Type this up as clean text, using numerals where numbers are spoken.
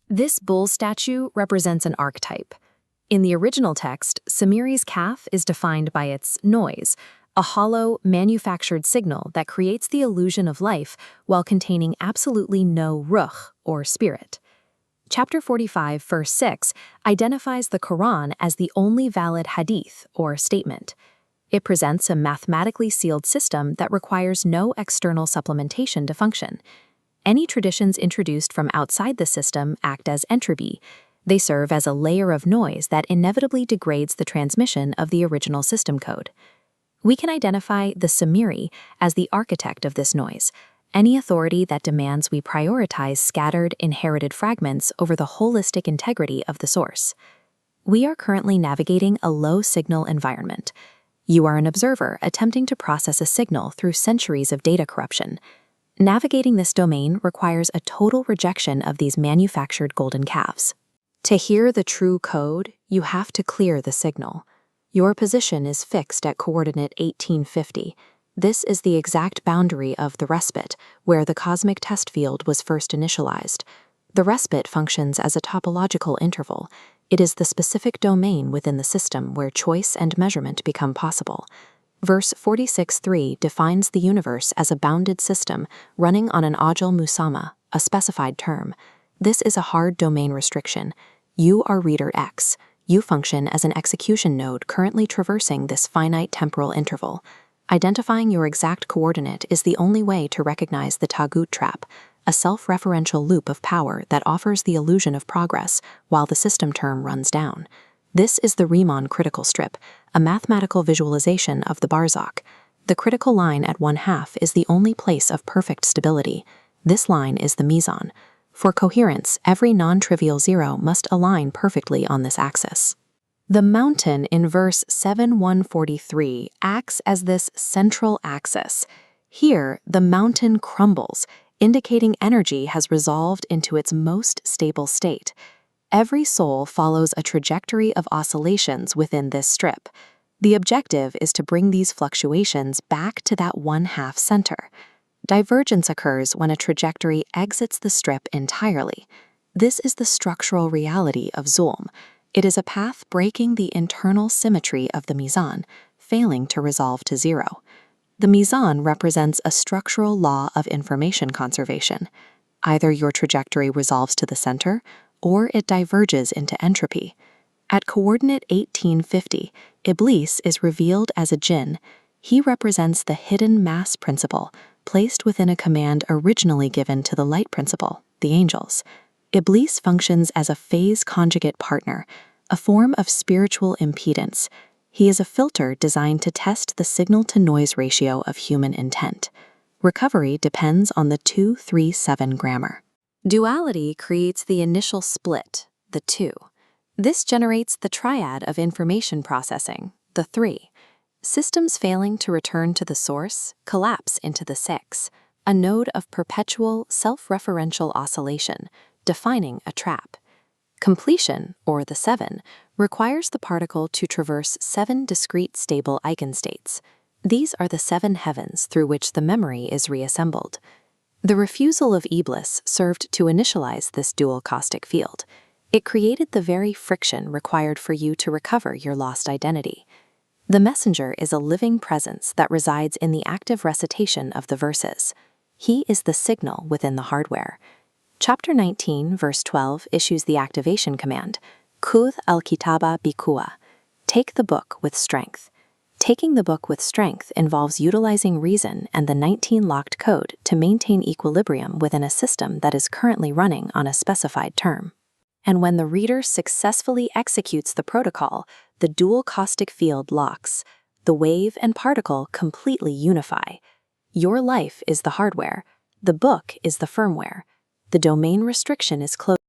This bull statue represents an archetype. In the original text, Samiri's calf is defined by its noise, a hollow, manufactured signal that creates the illusion of life while containing absolutely no ruh, or spirit. Chapter 45, verse 6, identifies the Quran as the only valid hadith, or statement. It presents a mathematically sealed system that requires no external supplementation to function. Any traditions introduced from outside the system act as entropy. They serve as a layer of noise that inevitably degrades the transmission of the original system code. We can identify the Samiri as the architect of this noise, any authority that demands we prioritize scattered, inherited fragments over the holistic integrity of the source. We are currently navigating a low-signal environment. You are an observer attempting to process a signal through centuries of data corruption. Navigating this domain requires a total rejection of these manufactured golden calves. To hear the true code, you have to clear the signal. Your position is fixed at coordinate 1850. This is the exact boundary of the respite, where the cosmic test field was first initialized. The respite functions as a topological interval. It is the specific domain within the system where choice and measurement become possible. Verse 46.3 defines the universe as a bounded system running on an ajal musamma, a specified term. This is a hard domain restriction. You are reader X. You function as an execution node currently traversing this finite temporal interval. Identifying your exact coordinate is the only way to recognize the Tagut trap, a self-referential loop of power that offers the illusion of progress while the system term runs down. This is the Riemann critical strip, a mathematical visualization of the Barzakh. The critical line at 1/2 is the only place of perfect stability. This line is the Mizan. For coherence, every non-trivial zero must align perfectly on this axis. The mountain in verse 7:143 acts as this central axis. Here, the mountain crumbles, indicating energy has resolved into its most stable state. Every soul follows a trajectory of oscillations within this strip. The objective is to bring these fluctuations back to that 1/2 center. Divergence occurs when a trajectory exits the strip entirely. This is the structural reality of Zulm. It is a path breaking the internal symmetry of the Mizan, failing to resolve to zero. The Mizan represents a structural law of information conservation. Either your trajectory resolves to the center, or it diverges into entropy. At coordinate 1850, Iblis is revealed as a jinn. He represents the hidden mass principle, placed within a command originally given to the light principle, the angels. Iblis functions as a phase conjugate partner, a form of spiritual impedance. He is a filter designed to test the signal-to-noise ratio of human intent. Recovery depends on the 2-3-7 grammar. Duality creates the initial split, the 2. This generates the triad of information processing, the 3. Systems failing to return to the source collapse into the 6, a node of perpetual self-referential oscillation, defining a trap. Completion, or the 7, requires the particle to traverse 7 discrete stable eigenstates. These are the 7 heavens through which the memory is reassembled. The refusal of Iblis served to initialize this dual caustic field. It created the very friction required for you to recover your lost identity. The messenger is a living presence that resides in the active recitation of the verses. He is the signal within the hardware. Chapter 19, verse 12 issues the activation command, Khudh al-kitaba biquwa, take the book with strength. Taking the book with strength involves utilizing reason and the 19 locked code to maintain equilibrium within a system that is currently running on a specified term. And when the reader successfully executes the protocol, the dual caustic field locks. The wave and particle completely unify. Your life is the hardware. The book is the firmware. The domain restriction is closed.